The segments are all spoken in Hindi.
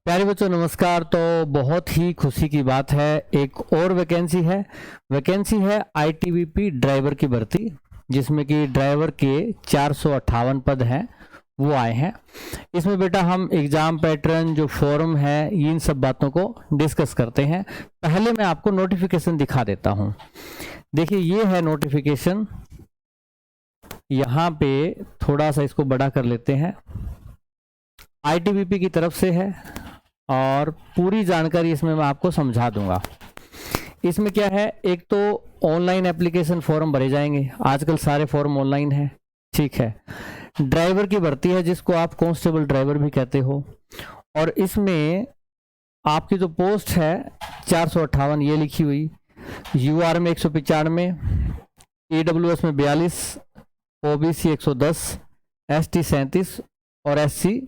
प्यारे बच्चों नमस्कार। तो बहुत ही खुशी की बात है, एक और वैकेंसी है आईटीबीपी ड्राइवर की भर्ती, जिसमें कि ड्राइवर के 458 पद हैं वो आए हैं। इसमें बेटा हम एग्जाम पैटर्न, जो फॉर्म है, इन सब बातों को डिस्कस करते हैं। पहले मैं आपको नोटिफिकेशन दिखा देता हूं। देखिए ये है नोटिफिकेशन, यहाँ पे थोड़ा सा इसको बड़ा कर लेते हैं। आईटीबीपी की तरफ से है और पूरी जानकारी इसमें मैं आपको समझा दूंगा। इसमें क्या है, एक तो ऑनलाइन एप्लीकेशन फॉर्म भरे जाएंगे, आजकल सारे फॉर्म ऑनलाइन है, ठीक है। ड्राइवर की भर्ती है जिसको आप कांस्टेबल ड्राइवर भी कहते हो, और इसमें आपकी जो पोस्ट है 458 ये लिखी हुई, यूआर में 195, ईडब्ल्यूएस में 42, ओबीसी 110, एसटी 37 और एससी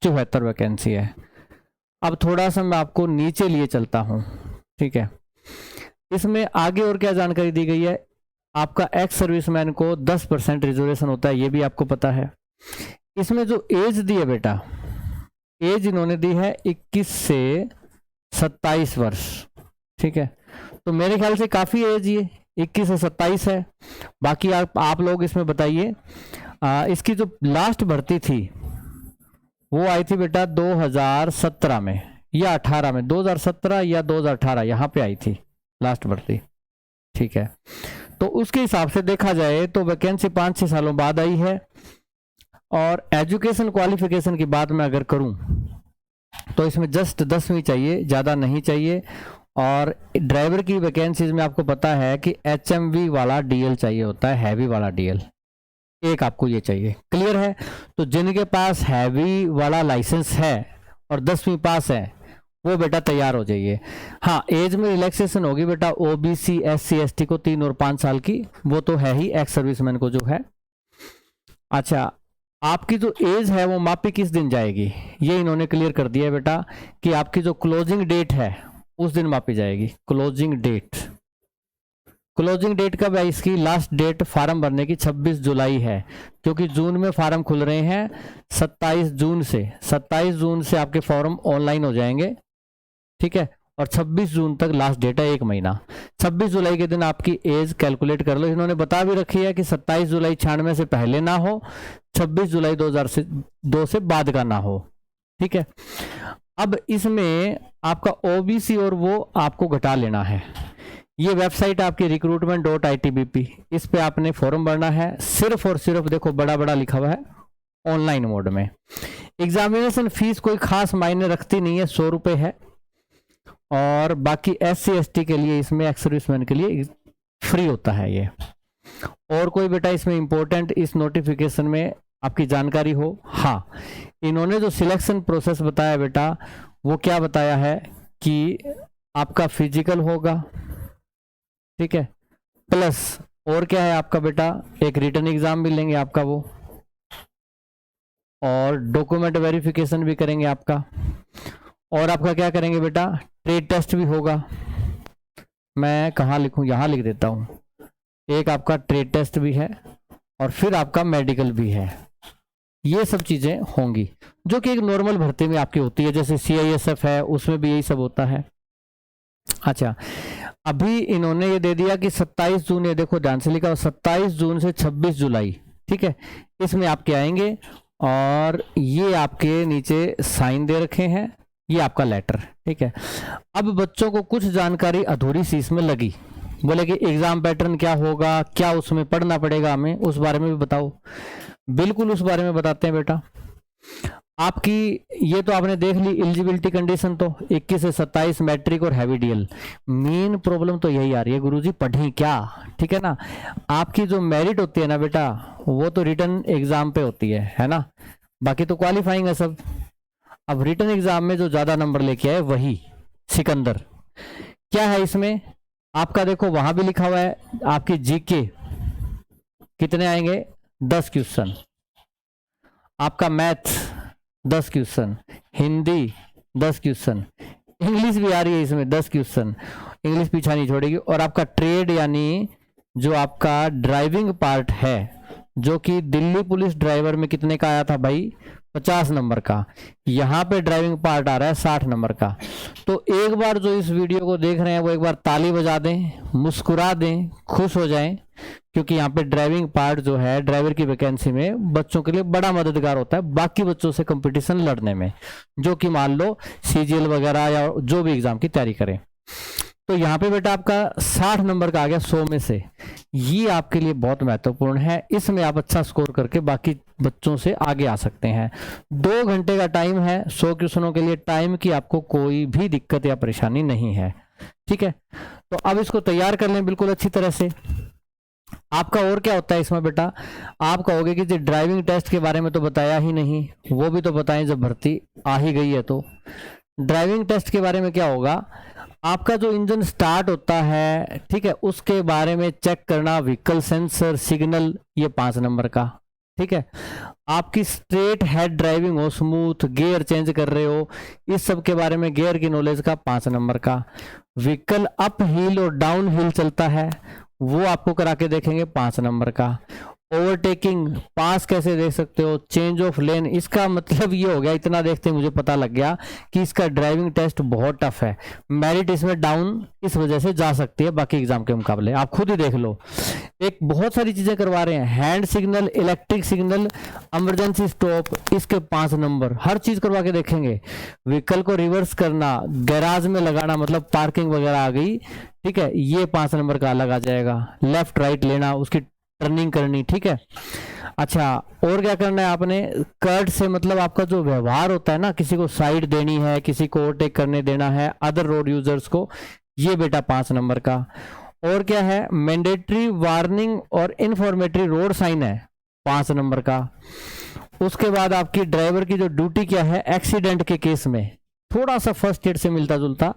74 वैकेंसी है। अब थोड़ा सा मैं आपको नीचे लिए चलता हूं, ठीक है। इसमें आगे और क्या जानकारी दी गई है, आपका एक्स सर्विसमैन को 10% रिजर्वेशन होता है, ये भी आपको पता है। इसमें जो एज दी है बेटा, एज इन्होंने दी है 21 से 27 वर्ष, ठीक है। तो मेरे ख्याल से काफी एज ये 21 से 27 है। बाकी आप लोग इसमें बताइए। इसकी जो लास्ट भर्ती थी वो आई थी बेटा 2017 में या 18 में, 2017 या 2018 यहाँ पे आई थी लास्ट भर्ती, ठीक है। तो उसके हिसाब से देखा जाए तो वैकेंसी 5-6 सालों बाद आई है। और एजुकेशन क्वालिफिकेशन की बात मैं अगर करूं तो इसमें जस्ट 10वीं चाहिए, ज़्यादा नहीं चाहिए। और ड्राइवर की वैकेंसीज में आपको पता है कि HMV वाला DL चाहिए होता है, हैवी वाला DL, एक आपको ये चाहिए। क्लियर है? तो जिनके पास हैवी वाला लाइसेंस है और 10वीं पास है वो बेटा तैयार हो जाइए। हाँ, एज में रिलैक्सेशन होगी बेटा, ओबीसी SC ST को 3 और 5 साल की, वो तो है ही, एक्स सर्विसमैन को जो है। अच्छा, आपकी जो एज है वो मापी किस दिन जाएगी, ये इन्होंने क्लियर कर दिया है बेटा, कि आपकी जो क्लोजिंग डेट है उस दिन मापी जाएगी। क्लोजिंग डेट कब है इसकी? लास्ट डेट फार्म भरने की 26 जुलाई है, क्योंकि जून में फार्म खुल रहे हैं। 27 जून से आपके फॉर्म ऑनलाइन हो जाएंगे, ठीक है। और 26 जून तक लास्ट डेट है, 1 महीना। 26 जुलाई के दिन आपकी एज कैलकुलेट कर लो। इन्होंने बता भी रखी है कि 27 जुलाई 96 से पहले ना हो, 26 जुलाई 2002 से बाद का ना हो, ठीक है। अब इसमें आपका ओबीसी और वो आपको घटा लेना है। ये वेबसाइट आपकी recruitment.itbp, इस पे आपने फॉर्म भरना है। सिर्फ और सिर्फ देखो बड़ा बड़ा लिखा हुआ है, ऑनलाइन मोड में। एग्जामिनेशन फीस कोई खास मायने रखती नहीं है, 100 रुपये है। और बाकी SC ST के लिए, इसमें एक्स सर्विसमैन के लिए फ्री होता है ये। और कोई बेटा इसमें इंपॉर्टेंट इस नोटिफिकेशन में आपकी जानकारी हो? हाँ, इन्होंने जो सिलेक्शन प्रोसेस बताया बेटा, वो क्या बताया है कि आपका फिजिकल होगा, ठीक है, प्लस और क्या है आपका बेटा, एक रिटन एग्जाम भी लेंगे आपका वो, और डॉक्यूमेंट वेरिफिकेशन भी करेंगे आपका, और आपका क्या करेंगे बेटा, ट्रेड टेस्ट भी होगा। मैं कहाँ लिखूं, यहाँ लिख देता हूं। एक आपका ट्रेड टेस्ट भी है और फिर आपका मेडिकल भी है। ये सब चीजें होंगी जो कि एक नॉर्मल भर्ती में आपकी होती है, जैसे CISF है उसमें भी यही सब होता है। अच्छा, अभी इन्होंने ये दे दिया कि 27 जून, ये देखो ध्यान से लिखा हो, 27 जून से 26 जुलाई, ठीक है, इसमें आपके आएंगे। और ये आपके नीचे साइन दे रखे हैं, ये आपका लेटर, ठीक है। अब बच्चों को कुछ जानकारी अधूरी सी इसमें लगी, बोले कि एग्जाम पैटर्न क्या होगा, क्या उसमें पढ़ना पड़ेगा हमें, उस बारे में भी बताओ। बिल्कुल उस बारे में बताते हैं बेटा। आपकी ये तो आपने देख ली एलिजिबिलिटी कंडीशन, तो 21 से 27 मैट्रिक और हैवी DL। मेन प्रॉब्लम तो यही आ रही है, गुरुजी पढ़ें क्या, ठीक है ना। आपकी जो मेरिट होती है ना बेटा, वो तो रिटन एग्जाम पे होती है ना, बाकी तो क्वालिफाइंग है सब। अब रिटन एग्जाम में जो ज्यादा नंबर लेके आए वही सिकंदर। क्या है इसमें आपका, देखो वहां भी लिखा हुआ है, आपकी GK कितने आएंगे, 10 क्वेश्चन। आपका math 10 question, Hindi 10 question, English भी आ रही है इसमें 10 क्वेश्चन, इंग्लिश पीछा नहीं छोड़ेगी। और आपका ट्रेड यानी जो आपका ड्राइविंग पार्ट है, जो कि दिल्ली पुलिस ड्राइवर में कितने का आया था भाई, 50 नंबर का, यहाँ पे ड्राइविंग पार्ट आ रहा है 60 नंबर का। तो एक बार जो इस वीडियो को देख रहे हैं वो एक बार ताली बजा दें, मुस्कुरा दें, खुश हो जाएं, क्योंकि यहाँ पे ड्राइविंग पार्ट जो है ड्राइवर की वैकेंसी में बच्चों के लिए बड़ा मददगार होता है बाकी बच्चों से कंपटीशन लड़ने में, जो कि मान लो सीजीएल वगैरह या जो भी एग्जाम की तैयारी करें। तो यहाँ पे बेटा आपका 60 नंबर का आ गया 100 में से, ये आपके लिए बहुत महत्वपूर्ण है। इसमें आप अच्छा स्कोर करके बाकी बच्चों से आगे आ सकते हैं। 2 घंटे का टाइम है 100 क्वेश्चनों के लिए, टाइम की आपको कोई भी दिक्कत या परेशानी नहीं है, ठीक है। तो अब इसको तैयार कर लें बिल्कुल अच्छी तरह से। आपका और क्या होता है इसमें बेटा, आप कहोगे कि ड्राइविंग टेस्ट के बारे में तो बताया ही नहीं, वो भी तो बताएं जब भर्ती आ ही गई है। तो ड्राइविंग टेस्ट के बारे में क्या होगा, आपका जो इंजन स्टार्ट होता है, ठीक है, उसके बारे में चेक करना, व्हीकल सेंसर, सिग्नल, ये 5 नंबर का, ठीक है। आपकी स्ट्रेट हेड ड्राइविंग हो, स्मूथ, गियर चेंज कर रहे हो, इस सब के बारे में गियर की नॉलेज का 5 नंबर का। व्हीकल अप हिल और डाउन हिल चलता है, वो आपको करा के देखेंगे 5 नंबर का। ओवरटेकिंग, पास कैसे देख सकते हो, चेंज ऑफ लेन, इसका मतलब ये हो गया, इतना देखते मुझे पता लग गया कि इसका ड्राइविंग टेस्ट बहुत टफ है। मेरिट इसमें डाउन इस वजह से जा सकती है बाकी एग्जाम के मुकाबले, आप खुद ही देख लो। एक बहुत सारी चीजें करवा रहे हैं, hand signal, electric signal, emergency stop, इसके 5 नंबर, हर चीज करवा के देखेंगे। व्हीकल को रिवर्स करना, गैराज में लगाना, मतलब पार्किंग वगैरह आ गई, ठीक है, ये 5 नंबर का अलग आ जाएगा। लेफ्ट राइट लेना, उसकी टर्निंग करनी, ठीक है। अच्छा, और क्या करना है आपने, कर्ट से मतलब आपका जो व्यवहार होता है ना, किसी को साइड देनी है, किसी को ओवरटेक करने देना है, अदर रोड यूजर्स को, ये बेटा 5 नंबर का। और क्या है, मैंडेटरी वार्निंग और इन्फॉर्मेटरी रोड साइन है 5 नंबर का। उसके बाद आपकी ड्राइवर की जो ड्यूटी क्या है, एक्सीडेंट के केस में थोड़ा सा फर्स्ट एड से मिलता जुलता,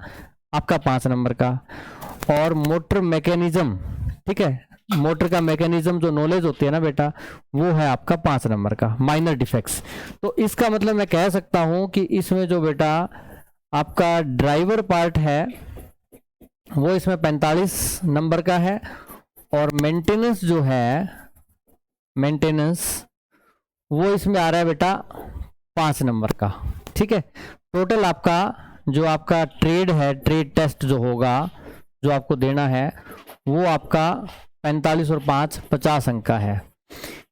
आपका 5 नंबर का। और मोटर मैकेनिज्म, ठीक है, मोटर का मैकेनिज्म जो नॉलेज होती है ना बेटा, वो है आपका 5 नंबर का, माइनर डिफेक्ट्स। तो इसका मतलब मैं कह सकता हूं कि इसमें जो बेटा आपका ड्राइवर पार्ट है वो इसमें 45 नंबर का है, और मेंटेनेंस जो है, मेंटेनेंस, वो इसमें आ रहा है बेटा 5 नंबर का, ठीक है। टोटल आपका जो आपका ट्रेड है, ट्रेड टेस्ट जो होगा, जो आपको देना है, वो आपका 45 और 5 50 अंक का है।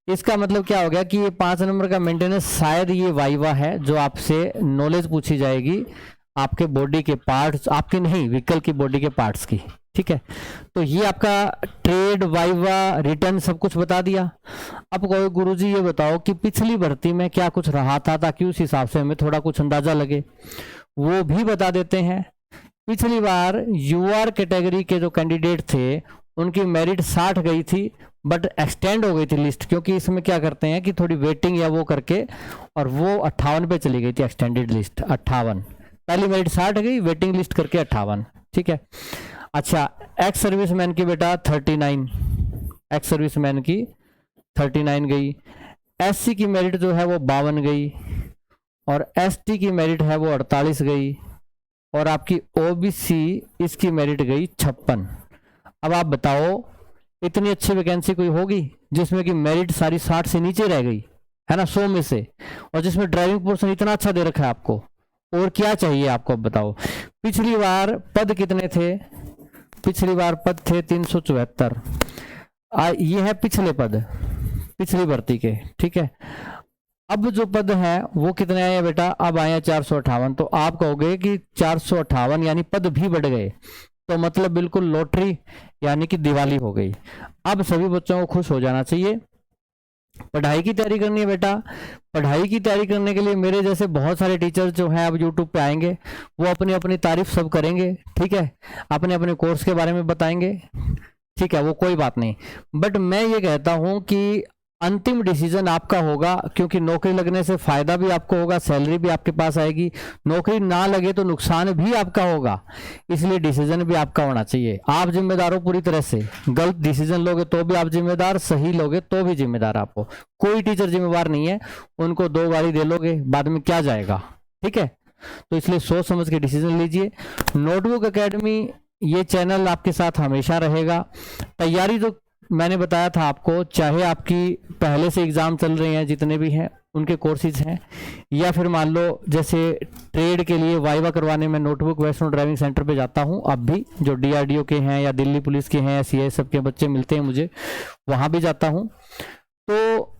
इसका मतलब क्या हो गया कि ये 5 नंबर का मेंटेनेंस, शायद ये वाइवा है जो आपसे नॉलेज पूछी जाएगी आपके बॉडी के पार्ट्स, आपके नहीं, व्हीकल की बॉडी के पार्ट्स की, ठीक है। तो ये आपका ट्रेड, वाइवा, रिटर्न सब कुछ बता दिया। अब कहो गुरुजी ये बताओ कि पिछली भर्ती में क्या कुछ रहा था, ताकि उस हिसाब से हमें थोड़ा कुछ अंदाजा लगे, वो भी बता देते हैं। पिछली बार यूआर कैटेगरी के जो कैंडिडेट थे उनकी मेरिट 60 गई थी, बट एक्सटेंड हो गई थी लिस्ट, क्योंकि इसमें क्या करते हैं कि थोड़ी वेटिंग या वो करके, और वो 58 पे चली गई थी एक्सटेंडेड लिस्ट, 58। पहली मेरिट 60 गई, वेटिंग लिस्ट करके 58, ठीक है। अच्छा, एक्स सर्विसमैन की बेटा 39, एक्स सर्विसमैन की 39 गई। एससी की मेरिट जो है वो 52 गई, और एसटी की मेरिट है वो 48 गई, और आपकी ओबीसी इसकी मेरिट गई 56। अब आप बताओ, इतनी अच्छी वैकेंसी कोई होगी जिसमें कि मेरिट सारी 60 से नीचे रह गई है ना, 100 में से, और जिसमें ड्राइविंग पोर्शन इतना अच्छा दे रखा है आपको, और क्या चाहिए आपको। अब बताओ, पिछली बार पद कितने थे, पिछली बार पद थे 374, ये है पिछले पद, पिछली भर्ती के, ठीक है। अब जो पद है वो कितने आए बेटा, अब आए 458। तो आप कहोगे कि 458 यानी पद भी बढ़ गए, तो मतलब बिल्कुल लॉटरी यानी कि दिवाली हो गई। अब सभी बच्चों को खुश हो जाना चाहिए। पढ़ाई की तैयारी करनी है बेटा, पढ़ाई की तैयारी करने के लिए मेरे जैसे बहुत सारे टीचर्स जो हैं अब यूट्यूब पे आएंगे, वो अपनी अपनी तारीफ सब करेंगे, ठीक है, अपने अपने कोर्स के बारे में बताएंगे, ठीक है, वो कोई बात नहीं। बट मैं ये कहता हूं कि अंतिम डिसीजन आपका होगा, क्योंकि नौकरी लगने से फायदा भी आपको होगा, सैलरी भी आपके पास आएगी, नौकरी ना लगे तो नुकसान भी आपका होगा, इसलिए डिसीजन भी आपका होना चाहिए। आप जिम्मेदार हो पूरी तरह से, गलत डिसीजन लोगे तो भी आप जिम्मेदार, सही लोगे तो भी जिम्मेदार आप हो, कोई टीचर जिम्मेदार नहीं है। उनको 2 गाली दे लोगे बाद में क्या जाएगा, ठीक है। तो इसलिए सोच समझ के डिसीजन लीजिए। नोटबुक एकेडमी ये चैनल आपके साथ हमेशा रहेगा। तैयारी जो मैंने बताया था आपको, चाहे आपकी पहले से एग्जाम चल रहे हैं जितने भी हैं, उनके कोर्सेज हैं, या फिर मान लो जैसे ट्रेड के लिए वाइवा करवाने में नोटबुक वैष्णो ड्राइविंग सेंटर पे जाता हूँ अब भी, जो DRDO के हैं या दिल्ली पुलिस के हैं या CISF के बच्चे मिलते हैं मुझे, वहाँ भी जाता हूँ। तो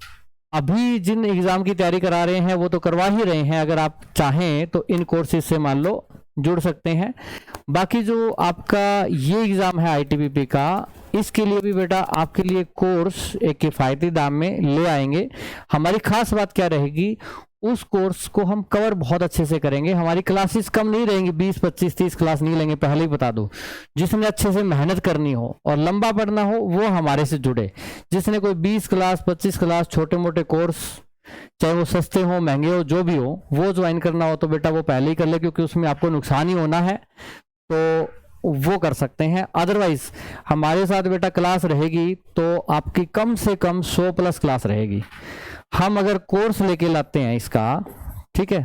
अभी जिन एग्ज़ाम की तैयारी करा रहे हैं वो तो करवा ही रहे हैं, अगर आप चाहें तो इन कोर्सेज से मान लो जुड़ सकते हैं। बाकी जो आपका ये एग्ज़ाम है ITBP का, इसके लिए भी बेटा आपके लिए कोर्स एक किफ़ायती दाम में ले आएंगे। हमारी खास बात क्या रहेगी, उस कोर्स को हम कवर बहुत अच्छे से करेंगे। हमारी क्लासेस कम नहीं रहेंगी, 20, 25, 30 क्लास नहीं लेंगे, पहले ही बता दो। जिसने अच्छे से मेहनत करनी हो और लंबा पढ़ना हो वो हमारे से जुड़े। जिसने कोई 20 क्लास 25 क्लास छोटे मोटे कोर्स, चाहे वो सस्ते हो महंगे हो जो भी हो, वो ज्वाइन करना हो तो बेटा वो पहले ही कर ले, क्योंकि उसमें आपको नुकसान ही होना है, तो वो कर सकते हैं। अदरवाइज हमारे साथ बेटा क्लास रहेगी तो आपकी कम से कम 100+ क्लास रहेगी। हम अगर कोर्स लेके लाते हैं इसका, ठीक है,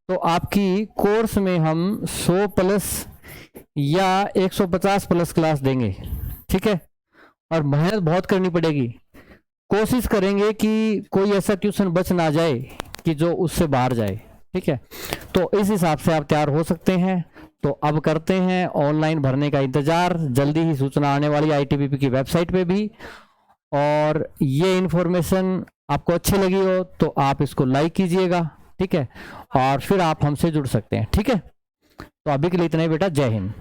तो आपकी कोर्स में हम 100+ या 150+ क्लास देंगे, ठीक है। और मेहनत बहुत करनी पड़ेगी, कोशिश करेंगे कि कोई ऐसा ट्यूशन बच ना जाए कि जो उससे बाहर जाए, ठीक है। तो इस हिसाब से आप तैयार हो सकते हैं। तो अब करते हैं ऑनलाइन भरने का इंतज़ार, जल्दी ही सूचना आने वाली ITBP की वेबसाइट पे भी। और ये इन्फॉर्मेशन आपको अच्छी लगी हो तो आप इसको लाइक कीजिएगा, ठीक है, और फिर आप हमसे जुड़ सकते हैं, ठीक है। तो अभी के लिए इतना ही बेटा, जय हिंद।